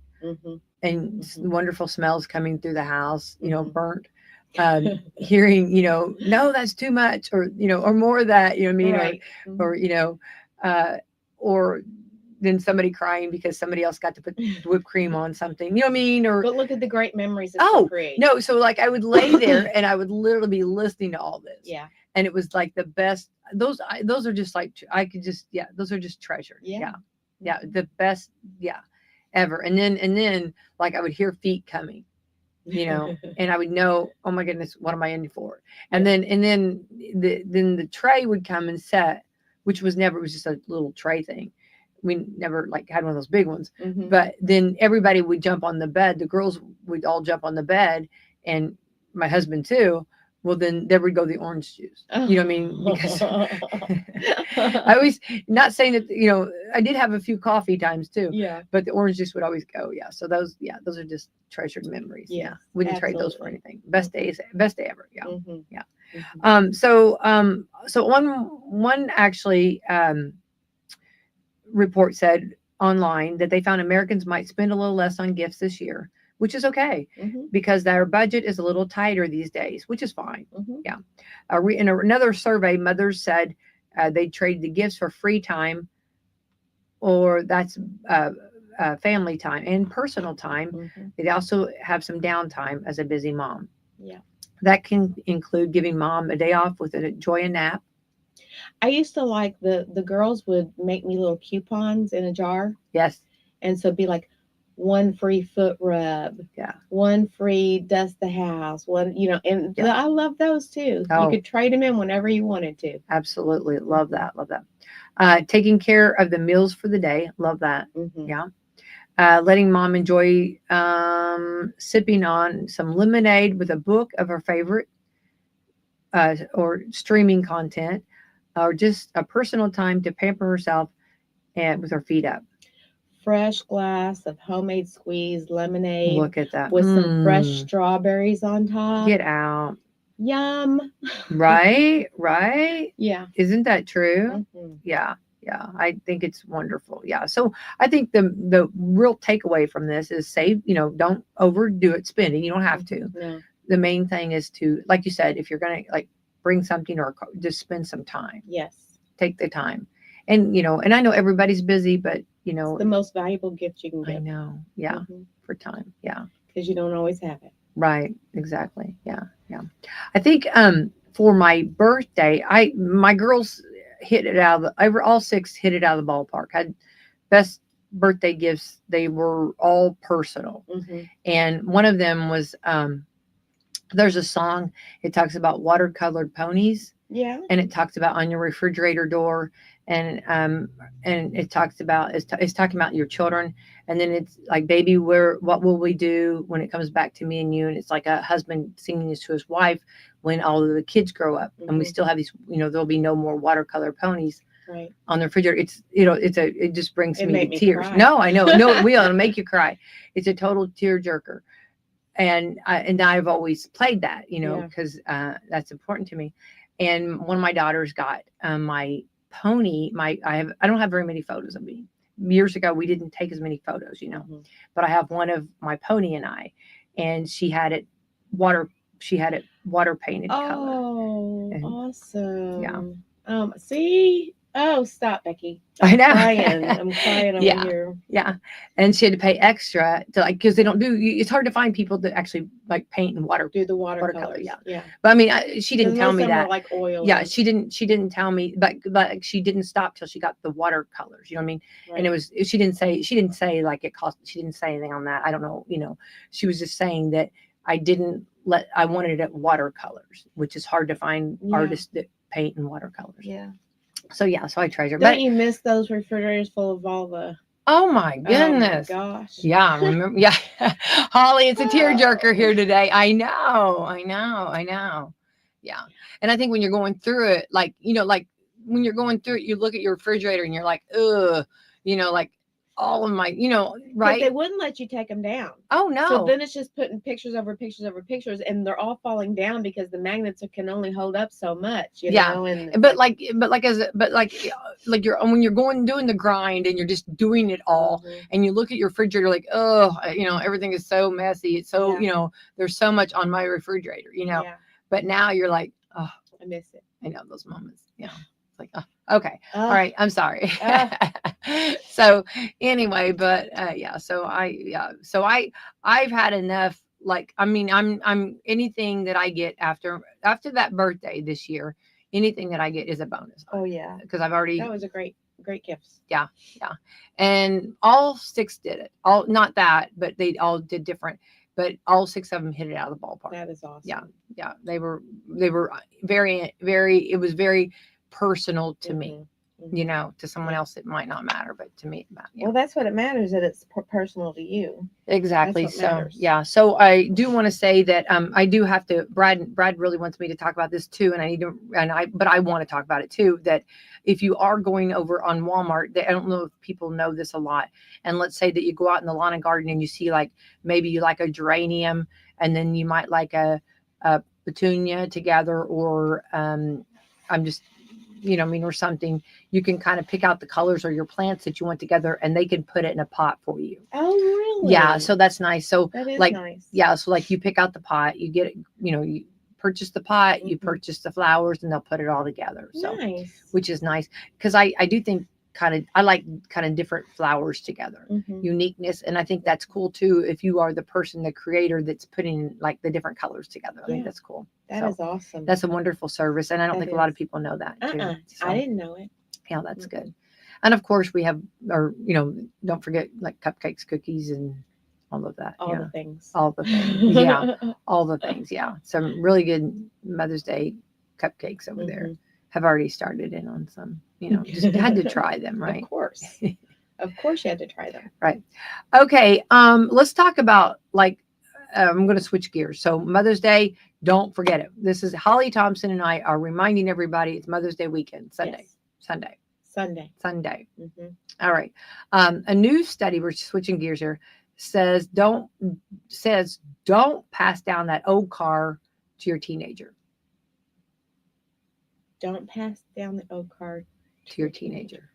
and wonderful smells coming through the house, burnt. Hearing, no, that's too much, or or more of that, right. Or then somebody crying because somebody else got to put whipped cream on something, or but look at the great memories it creates. No, so I would lay there and I would literally be listening to all this, and it was the best. Those are just those are just treasured. Yeah, the best ever. And then I would hear feet coming, and I would know, oh my goodness, what am I in for? And then the tray would come and set, which was just a little tray thing. We never had one of those big ones, but then everybody would jump on the bed. The girls would all jump on the bed, and my husband too. Well, then there would go the orange juice. You know what I mean? Because I always, not saying that, I did have a few coffee times too. Yeah. But the orange juice would always go. Yeah. So those are just treasured memories. Yeah. Wouldn't trade those for anything. Best day ever. Yeah. Yeah. So one actually report said online that they found Americans might spend a little less on gifts this year, which is okay because their budget is a little tighter these days, which is fine. Yeah. In another survey, mothers said they trade the gifts for free time, or that's family time and personal time. They also have some downtime as a busy mom. Yeah. That can include giving mom a day off with enjoy a nap. I used to the girls would make me little coupons in a jar. Yes. And so it'd be one free foot rub. Yeah. One free dust the house. One, I love those too. Oh. You could trade them in whenever you wanted to. Absolutely. Love that. Love that. Taking care of the meals for the day. Love that. Yeah. Letting mom enjoy sipping on some lemonade with a book of her favorite or streaming content, or just a personal time to pamper herself and with her feet up. Fresh glass of homemade squeezed lemonade. Look at that. With some fresh strawberries on top. Get out. Yum. Right? Yeah. Isn't that true? Yeah. I think it's wonderful. Yeah. So I think the real takeaway from this is save, don't overdo it spending. You don't have to. No. The main thing is to, like you said, if you're going to bring something or just spend some time. Yes. Take the time. And, and I know everybody's busy, but, it's the most valuable gift you can give. I know. Yeah. For time. Yeah. Because you don't always have it. Right. Exactly. Yeah. I think for my birthday, my girls hit it out of all six hit it out of the ballpark. Had best birthday gifts. They were all personal. And one of them was there's a song, it talks about watercolored ponies. Yeah. And it talks about on your refrigerator door, and it talks about it's talking about your children, and then it's like, baby, what will we do when it comes back to me and you? And it's like a husband singing this to his wife when all of the kids grow up, and we still have these, there'll be no more watercolor ponies on the refrigerator. It's it just brings me to tears. Cry. No, I know, no, it will. It'll make you cry. It's a total tearjerker, and I've always played that, because that's important to me. And one of my daughters got my pony. I don't have very many photos of me. Years ago, we didn't take as many photos, but I have one of my pony and she had it water painted color. Oh, and, awesome. Yeah. See? Oh, stop, Becky. I know. I'm crying over here. Yeah. And she had to pay extra to because they don't it's hard to find people that actually paint and do the watercolor. Yeah. But I mean, she didn't tell me that. Like oil. Yeah, she didn't tell me, but she didn't stop till she got the watercolors. You know what I mean? Right. And she didn't say like it cost. She didn't say anything on that. I don't know. She was just saying that I wanted it watercolors, which is hard to find artists that paint in watercolors. Yeah. So I treasure. Don't you miss those refrigerators full of all the? Oh my goodness! Oh my gosh! Yeah, remember? Yeah, Holly, it's a tearjerker here today. I know. Yeah, and I think when you're going through it, like when you're going through it, you look at your refrigerator and you're like, ugh, like all of my, right? But they wouldn't let you take them down. Oh no! So then it's just putting pictures over pictures over pictures, and they're all falling down because the magnets can only hold up so much. You know? And but when you're doing the grind and you're just doing it all, and you look at your refrigerator like, oh, everything is so messy. It's so there's so much on my refrigerator. Yeah. But now you're like, oh, I miss it. I know those moments. Yeah. Like, oh, okay. All right. I'm sorry. So anyway, but so I've had enough. Like, I mean, I'm anything that I get after that birthday this year, anything that I get is a bonus. Oh yeah. Because I've already, that was a great gift. Yeah. And all six did it. All, not that, but they all did different. But all six of them hit it out of the ballpark. That is awesome. Yeah. They were very, very, it was very personal to me, to someone else it might not matter, but to me it matters. Well, that's what it matters, that it's personal to you. Exactly. So so I do want to say that I do have to, Brad really wants me to talk about this too, and but I want to talk about it too, that if you are going over on Walmart, I don't know if people know this a lot, and let's say that you go out in the lawn and garden and you see maybe you like a geranium, and then you might like a petunia together, or I'm just or something, you can kind of pick out the colors or your plants that you want together, and they can put it in a pot for you. Oh, really? Yeah. So that's nice. So that is nice. Yeah. So you pick out the pot, you get it, you purchase the pot, you purchase the flowers, and they'll put it all together. So, nice. Which is nice. Cause I do think I like different flowers together, uniqueness. And I think that's cool too. If you are the person, the creator that's putting the different colors together, I think that's cool. That is awesome. That's a wonderful service. And I don't think a lot of people know that too. So, I didn't know it. Yeah, that's good. And of course we have, don't forget cupcakes, cookies, and all of that. All the things. All the things. Yeah. All the things. Yeah. Some really good Mother's Day cupcakes over there. Have already started in on some, just had to try them, right? Of course. Of course you had to try them. Right. Okay. Let's talk about I'm going to switch gears. So Mother's Day, don't forget it. This is Holly Thompson and I are reminding everybody it's Mother's Day weekend, Sunday. All right. A new study, we're switching gears here, says don't pass down that old car to your teenager. Don't pass down the old car to your teenager.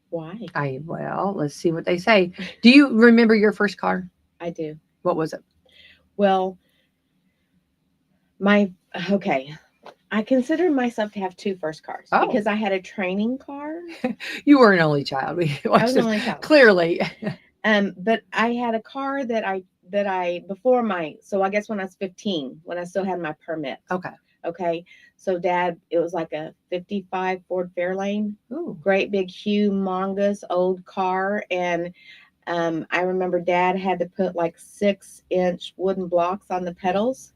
Why? Well, let's see what they say. Do you remember your first car? I do. What was it? Well, I consider myself to have two first cars because I had a training car. You were an only child. I was an only child. Clearly. But I had a car that I before so I guess when I was 15, when I still had my permit. Okay. Okay. So Dad, it was like a 55 Ford Fairlane. Ooh. Great big humongous old car. And I remember Dad had to put like 6-inch wooden blocks on the pedals.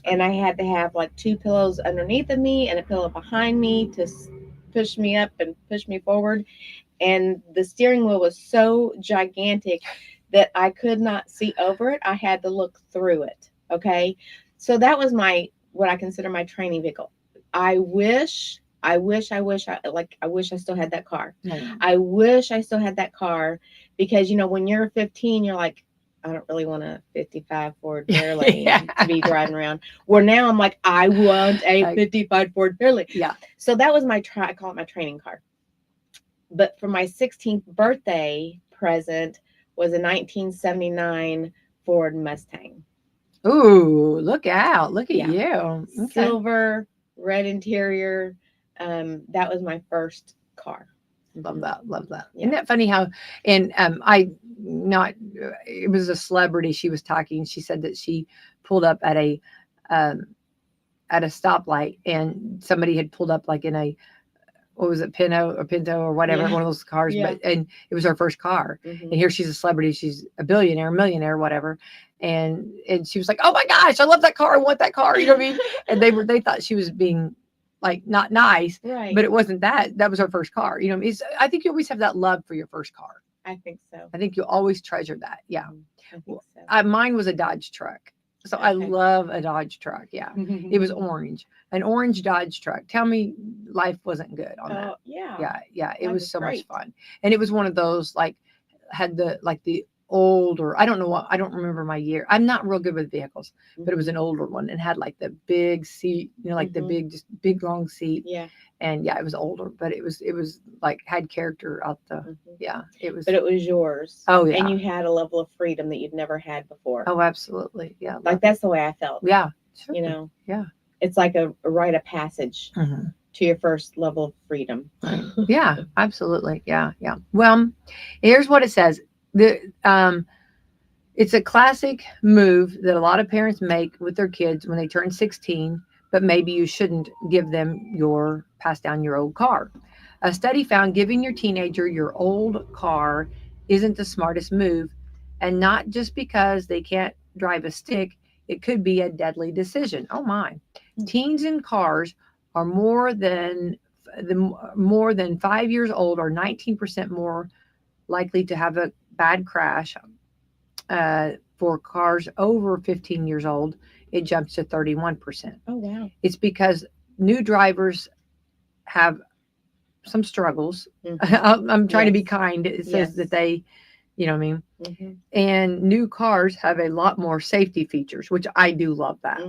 And I had to have like 2 pillows underneath of me and a pillow behind me to push me up and push me forward. And the steering wheel was so gigantic that I could not see over it. I had to look through it. Okay. So that was what I consider my training vehicle. I wish I still had that car. Yeah. I wish I still had that car because, when you're 15, you're like, I don't really want a 55 Ford Fairlane to be driving around. Where now I'm like, I want a 55 Ford Fairlane. Yeah. So that was I call it my training car. But for my 16th birthday present was a 1979 Ford Mustang. Ooh, look out. Look at you. Okay. Silver, red interior. That was my first car. Love that. Love that. Yeah. Isn't that funny how, and it was a celebrity she was talking. She said that she pulled up at a stoplight and somebody had pulled up like in a, what was it, Pinto or whatever, one of those cars, and it was her first car. Mm-hmm. And here she's a celebrity, she's a billionaire, millionaire, whatever. And she was like, oh my gosh, I love that car. I want that car. You know what I mean? And they thought she was being like not nice, right? But it wasn't that. That was her first car. You know, I think you always have that love for your first car. I think so. I think you always treasure that. Yeah. I think so. Mine was a Dodge truck. So I love a Dodge truck. Yeah. It was orange, an orange Dodge truck. Tell me life wasn't good on that. Yeah. Yeah. It was so much fun. And it was one of those, like, had the older, I don't remember my year. I'm not real good with vehicles, but it was an older one and had like the big seat, like the big long seat. Yeah. And it was older, but it was like had character out the, it was. But it was yours. Oh yeah. And you had a level of freedom that you'd never had before. Oh, absolutely. Yeah. Like that's the way I felt. Yeah. Sure. Yeah. It's like a rite of passage to your first level of freedom. Yeah, absolutely. Yeah. Well, here's what it says. It's a classic move that a lot of parents make with their kids when they turn 16, but maybe you shouldn't give them pass down your old car. A study found giving your teenager your old car isn't the smartest move, and not just because they can't drive a stick, it could be a deadly decision. Oh my. Teens in cars are more than 5 years old are 19% more likely to have a bad crash. For cars over 15 years old, it jumps to 31%. Oh, wow. It's because new drivers have some struggles. I'm trying to be kind. It says that they, you know what I mean? And new cars have a lot more safety features, which I do love that.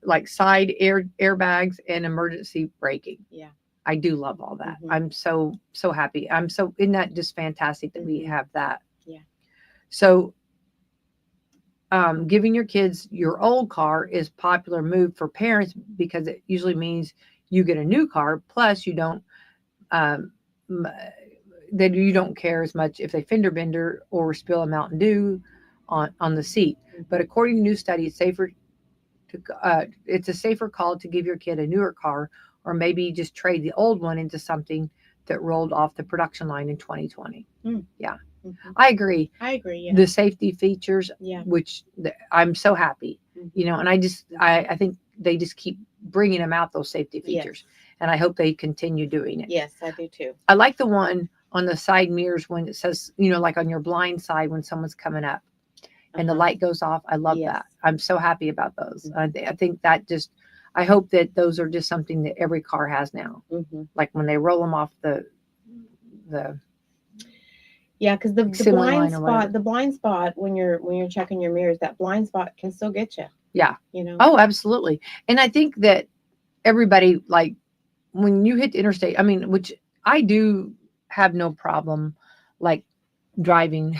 Like side airbags and emergency braking. Yeah. I do love all that. I'm so happy. Isn't that just fantastic that we have that? Yeah. So, giving your kids your old car is popular move for parents because it usually means you get a new car. Plus, you don't care as much if they fender bender or spill a Mountain Dew on the seat. But according to new studies, it's a safer call to give your kid a newer car, or maybe just trade the old one into something that rolled off the production line in 2020. Yeah. I agree. Yeah. The safety features, which I'm so happy, and I think they just keep bringing them out, those safety features. And I hope they continue doing it. Yes, I do too. I like the one on the side mirrors when it says, like on your blind side when someone's coming up and the light goes off. I love that. I'm so happy about those. I think that I hope that those are just something that every car has now. Like when they roll them off the because the blind spot when you're checking your mirrors, that blind spot can still get you. Yeah. Oh, absolutely. And I think that everybody, like when you hit the interstate, I mean, which I do have no problem, like driving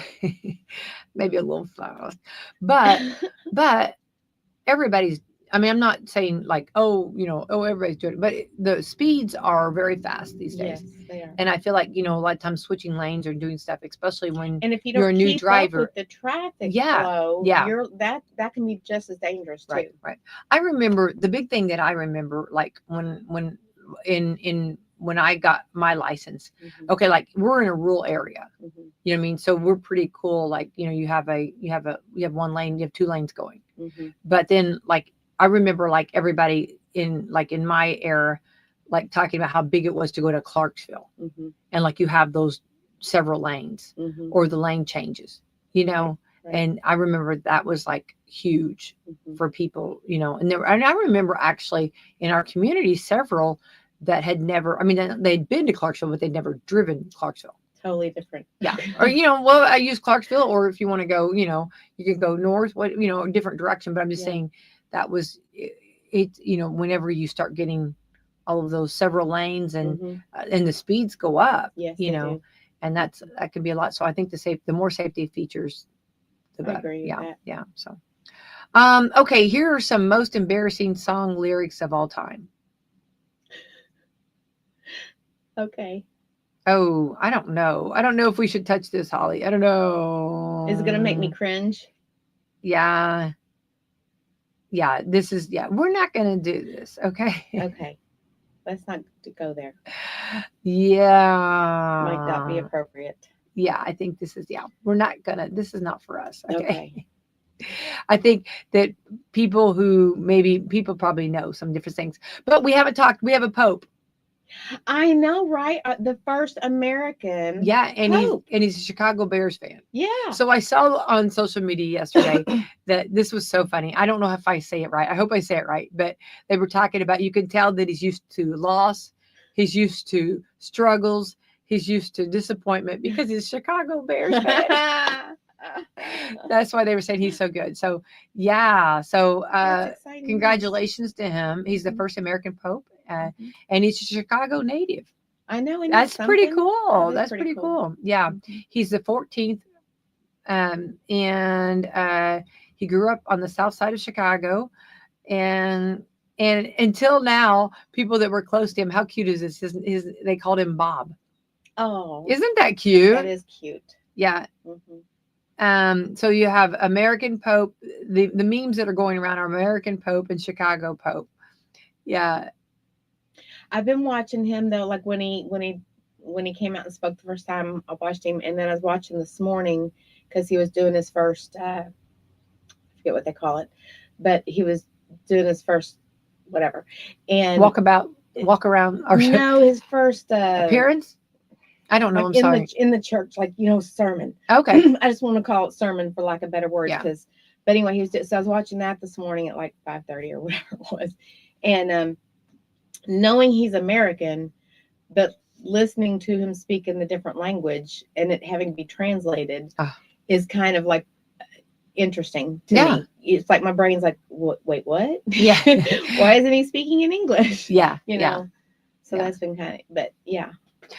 maybe a little fast, but everybody's I mean, I'm not saying like, oh, everybody's doing it, but the speeds are very fast these days. Yes, they are. And I feel like, a lot of times switching lanes or doing stuff, especially when And if you you're don't a new keep driver. up with the traffic Yeah, flow, yeah. that can be just as dangerous too. Right. I remember the big thing that I remember, like when I got my license. Mhm. Okay, like we're in a rural area. Mhm. You know what I mean? So we're pretty cool. Like, you have one lane, you have two lanes going. Mhm. But then, like, I remember like everybody in my era, like talking about how big it was to go to Clarksville, Mhm. and like you have those several lanes Mhm. or the lane changes, Right. and I remember that was like huge Mhm. for people, and I remember actually in our community several that had never, I mean, they'd been to Clarksville, but they'd never driven Clarksville. Totally different. Yeah. Or, well, I use Clarksville, or if you want to go, you can go north, a different direction. But I'm just saying that was it, whenever you start getting all of those several lanes and Mhm. and the speeds go up, Yes, they do. and that can be a lot. So I think the more safety features, the I better. agree with that. Yeah. So, okay, here are some most embarrassing song lyrics of all time. Okay. Oh, I don't know. I don't know if we should touch this, Holly. I don't know. Is it going to make me cringe? Yeah. Yeah. We're not going to do this. Okay. Okay. Let's not go there. Yeah. Might not be appropriate. Yeah. I think this is this is not for us. Okay. I think that people probably know some different things, but we have a Pope. I know, right? The first American. Yeah, and Pope. he's a Chicago Bears fan. Yeah. So I saw on social media yesterday that this was so funny. I don't know if I say it right. I hope I say it right, but they were talking about, you can tell that he's used to loss, he's used to struggles, he's used to disappointment because he's a Chicago Bears fan. That's why they were saying he's so good. So yeah, so congratulations to him. He's the first American Pope, and he's a Chicago native. I know. That's pretty cool. That's pretty cool. Yeah. Mm-hmm. He's the 14th. And he grew up on the south side of Chicago. And until now, people that were close to him, how cute is this? They called him Bob. Oh. Isn't that cute? That is cute. Yeah. Mm-hmm. So you have American Pope. The memes that are going around are American Pope and Chicago Pope. Yeah. I've been watching him though, like when he came out and spoke the first time. I watched him, and then I was watching this morning because he was doing his first. I forget what they call it, but he was doing his first whatever, and walk around. Or no, his first appearance. I don't know. Like I'm sorry. In the church, like sermon. Okay. I just want to call it sermon for lack of better words, because. Yeah. But anyway, so I was watching that this morning at like 5:30 or whatever it was, and knowing he's American, but listening to him speak in the different language and it having to be translated is kind of like interesting to me. It's like my brain's like, wait, what? Yeah. Why isn't he speaking in English? Yeah. So that's been kind of, but yeah.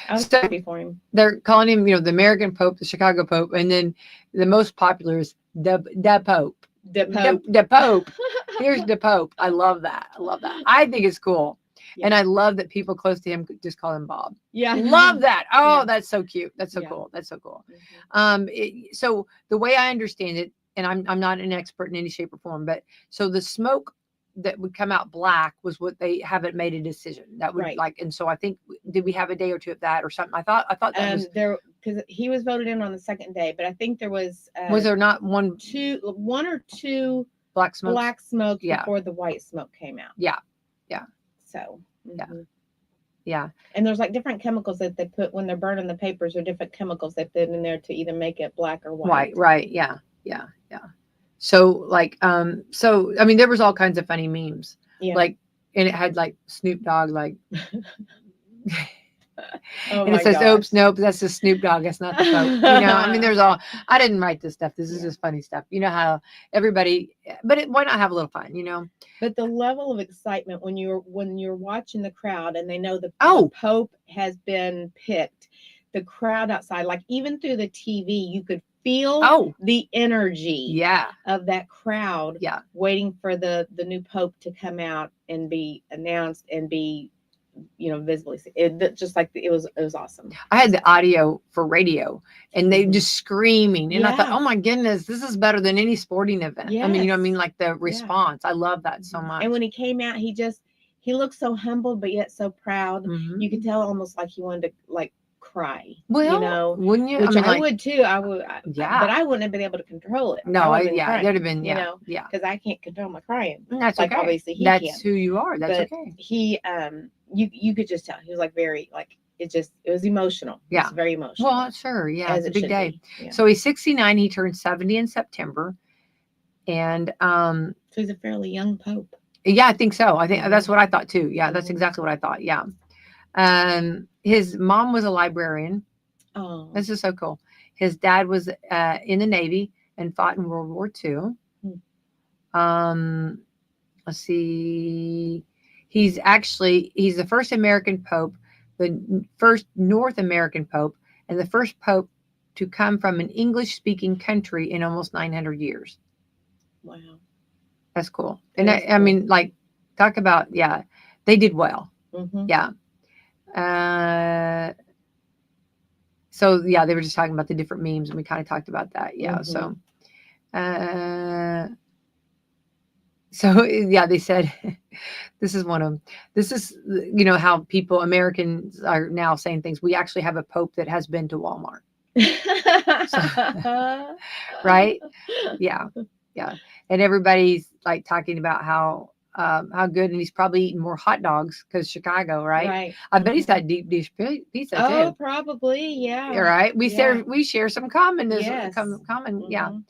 I was happy for him. They're calling him, the American Pope, the Chicago Pope, and then the most popular is the Pope. The Pope. Here's the Pope. I love that. I think it's cool. Yeah. And I love that people close to him just call him Bob. Yeah. Love that. Oh, that's so cute. That's so cool. That's so cool. Mm-hmm. So the way I understand it, and I'm not an expert in any shape or form, but so the smoke that would come out black was what they haven't made a decision. That would and so I think, did we have a day or two of that or something? I thought that was there, because he was voted in on the second day, but I think there was there not one or two black smoke before the white smoke came out. Yeah. So yeah. And there's like different chemicals that they put when they're burning the papers, or different chemicals they put in there to either make it black or white. Right. Yeah. So so I mean, there was all kinds of funny memes. Yeah. Like, and it had like Snoop Dogg, like and it says, oops, nope, that's the Snoop Dogg, that's not the Pope. I mean, I didn't write this stuff. This is just funny stuff. You know how everybody, but why not have a little fun, But the level of excitement when you're watching the crowd and they know the Pope has been picked, the crowd outside, like even through the TV, you could feel the energy Yeah. of that crowd Yeah. waiting for the new pope to come out and be announced and be, visibly seen. It was awesome. I had the audio for radio and they just screaming. And I thought, Yeah. oh my goodness, this is better than any sporting event. I mean, you know what I mean? Yes. Like the response. I love that so much. And when he came out, he looked so humble, but yet so proud. Mhm. You could tell almost like he wanted to like cry. Well, wouldn't you? Which I mean, I would too. I would, Yeah. but I wouldn't have been able to control it. No, I would've there'd have been, crying, because I can't control my crying. And that's Like okay. obviously he That's can. who you are. That's But okay. he, you could just tell he was like very like it was emotional. Yeah. It's very emotional. Well, sure. Yeah. as It's a it big should day. be. Yeah. So he's 69. He turned 70 in September. And, So he's a fairly young pope. yeah, I think so. I think Mhm. that's what I thought too. Yeah, that's Mhm. exactly what I thought. Yeah. His mom was a librarian. Oh. This is so cool. His dad was in the Navy and fought in World War II. Let's see. He's the first American pope, the first North American pope, and the first pope to come from an English-speaking country in almost 900 years. Wow. That's cool. That And is I mean, like, talk about, they did well. Mm-hmm. Yeah. So yeah, they were just talking about the different memes and we kind of talked about that. Yeah. So yeah, they said, this is one of them. This is, how Americans are now saying things. We actually have a pope that has been to Walmart. Right? Yeah. Yeah. And everybody's like talking about how good, and he's probably eating more hot dogs because Chicago, right? Right. I bet he's had deep dish pizza Oh, too. probably. Yeah. Right. We Yeah. share some common. Yes. Common. Yeah. Mhm.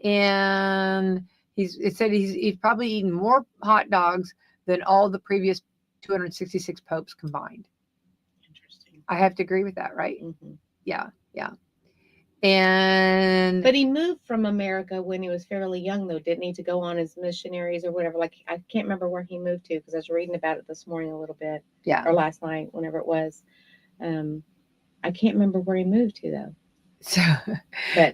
And it said he's probably eaten more hot dogs than all the previous 266 popes combined. Interesting. I have to agree with that, right? Mm-hmm. Yeah. Yeah. And but he moved from America when he was fairly young, though, didn't he, to go on his missionaries or whatever? Like, I can't remember where he moved to because I was reading about it this morning a little bit. Yeah. Or last night, whenever it was. I can't remember where he moved to, though.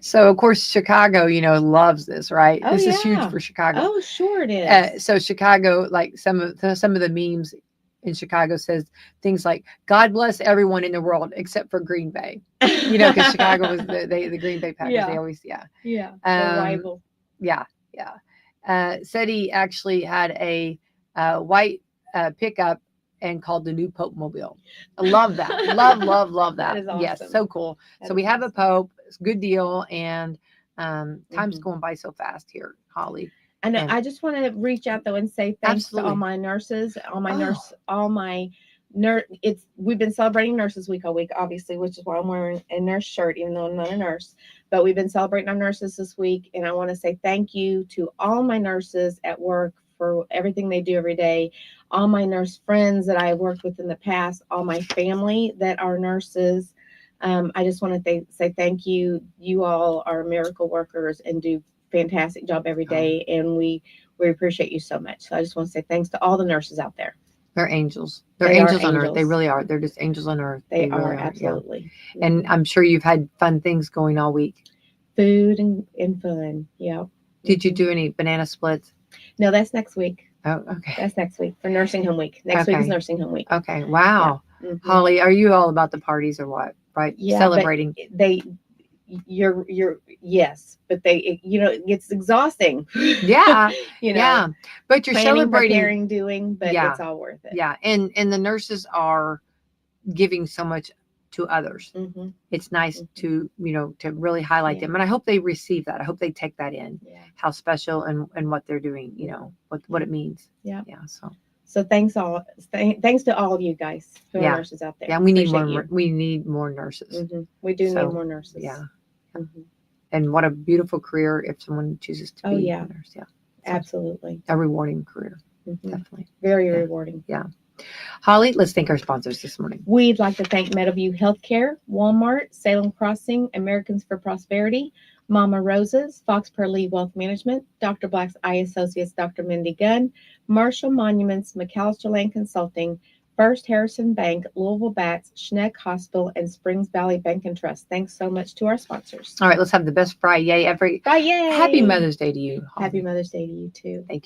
So of course Chicago, loves this, right? Oh, this is huge for Chicago. Oh, sure it is. So Chicago, like some of the memes in Chicago says things like "God bless everyone in the world except for Green Bay," because Chicago was the Green Bay Packers. Yeah. They always, the rival. Yeah. Said he actually had a white pickup and called the new Pope Mobile. I love that. love that. That is awesome. Yes, so cool. So we have a Pope. It's a good deal, and time's going by so fast here, Holly. I know. I just want to reach out though and say thanks to all my nurses, we've been celebrating Nurses Week all week, obviously, which is why I'm wearing a nurse shirt, even though I'm not a nurse. But we've been celebrating our nurses this week, and I want to say thank you to all my nurses at work for everything they do every day, all my nurse friends that I worked with in the past, all my family that are nurses. I just want to say thank you. You all are miracle workers and do fantastic job every day, and we appreciate you so much. So I just want to say thanks to all the nurses out there. They're angels. They're angels on earth. They really are. They're just angels on earth. They really are, absolutely. Yeah. And I'm sure you've had fun things going all week. Food and fun. Yeah. Did you do any banana splits? No, that's next week. Oh, okay. That's next week for nursing home week. Next week is nursing home week. Okay. Wow. Yeah. Mm-hmm. Holly, are you all about the parties or what? Right? Yeah. Celebrating. You're yes, but it's exhausting. Yeah. Yeah. But you're planning, celebrating, preparing, doing, but it's all worth it. Yeah. And the nurses are giving so much to others. Mm-hmm. It's nice to really highlight them. And I hope they receive that. I hope they take that in, how special and what they're doing, what it means. Yeah. Yeah. So thanks to all of you guys who are nurses out there. Yeah. We need more. We need more nurses. Mm-hmm. We do need more nurses. Yeah. Mm-hmm. And what a beautiful career if someone chooses to be a nurse. Yeah. Absolutely. A rewarding career. Mm-hmm. Definitely. Very rewarding. Yeah. Holly, let's thank our sponsors this morning. We'd like to thank Meadowview Healthcare, Walmart, Salem Crossing, Americans for Prosperity, Mama Roses, Fox Per Lee Wealth Management, Dr. Black's Eye Associates, Dr. Mindy Gunn, Marshall Monuments, McAllister Land Consulting, First Harrison Bank, Louisville Bats, Schneck Hospital, and Springs Valley Bank and Trust. Thanks so much to our sponsors. All right, let's have the best Friday ever. Bye, yay! Happy Mother's Day to you, Holly. Happy Mother's Day to you too. Thank you.